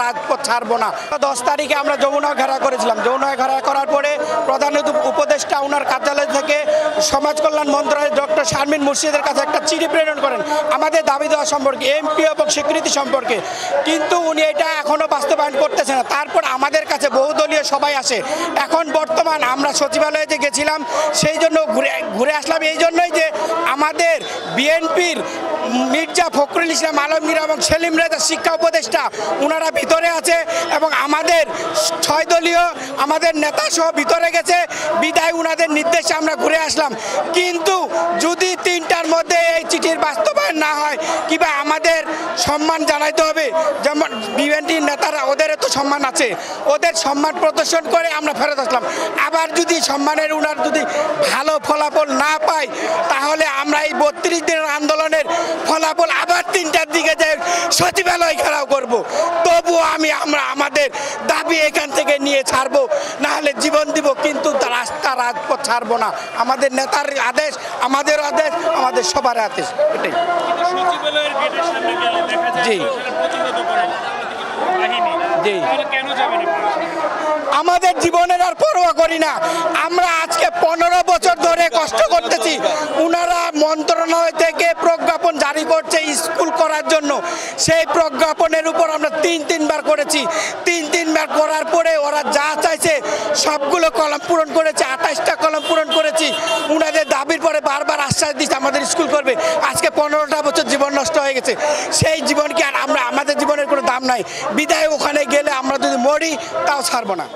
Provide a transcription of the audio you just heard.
রাজপথ ছাড়বো না। 10 তারিখে আমরা যমুনা ঘেরা করেছিলাম। যমুনা ঘেরা করার পরে প্রধান উপদেষ্টা ওনার কার্যালয় থেকে সমাজ কল্যাণ মন্ত্রণালয় ডক্টর শারমিন মুর্শিদের কাছে একটা চিঠি প্রেরণ করেন আমাদের দাবি দেওয়া সম্পর্কে, এমপি এবং স্বীকৃতি সম্পর্কে, কিন্তু উনি এটা এখনও বাস্তবায়ন করতেছে না। তারপর আমাদের কাছে বহুদলীয় সবাই আসে। এখন বর্তমান আমরা সচিবালয়ে যে গেছিলাম সেই জন্য ঘুরে আসলাম এই জন্যই যে আমাদের বিএনপির মির্জা ফখরুল ইসলাম আলমগীর এবং সেলিম রেজা শিক্ষা উপদেষ্টা ওনারা ভিতরে আছে এবং আমাদের 6 দলীয় আমাদের নেতা সহ ভিতরে গেছে, বিদায় ওনাদের নির্দেশে আমরা ঘুরে আসলাম। কিন্তু যদি 3টার মধ্যে এই চিঠির বাস্তবায়ন না হয় কিংবা আমাদের সম্মান জানাইতে হবে, যেমন বিএনপির নেতারা ওদেরও তো সম্মান আছে, ওদের সম্মান প্রদর্শন করে আমরা ফেরত আসলাম। আবার যদি সম্মানের উনার যদি ভালো ফলাফল না পাই তাহলে আমরা এই 32 দিনের আন্দোলনের ফলাফল আবার 3টার দিকে যে সচিবালয় ঘেরাও করব। তবুও আমরা আমাদের দাবি এখান থেকে নিয়ে ছাড়বো, না হলে জীবন দিব, কিন্তু রাস্তা রাজপথ ছাড়বো না। আমাদের নেতার আদেশ, আমাদের আদেশ, আমাদের সবার আদেশ, এটাই। জি জি, আমাদের জীবনের আর পরোয়া করি না। আমরা আজকে 15 বছর ধরে কষ্ট করতেছি। ওনারা মন্ত্রণালয় থেকে প্রজ্ঞাপন জারি করছে স্কুল করার জন্য, সেই প্রজ্ঞাপনের উপর আমরা 3বার করেছি। 3বার করার পরে ওরা যা চাইছে সবগুলো কলম পূরণ করেছে, 28টা কলম পূরণ করেছি। ওনাদের দাবির পরে বারবার আশ্বাস দিচ্ছে আমাদের স্কুল করবে। আজকে 15টা বছর জীবন নষ্ট হয়ে গেছে। সেই জীবনকে আর আমাদের জীবনের কোনো দাম নাই, বিদায় ওখানে গেলে আমরা যদি মরি তাও ছাড়বো না।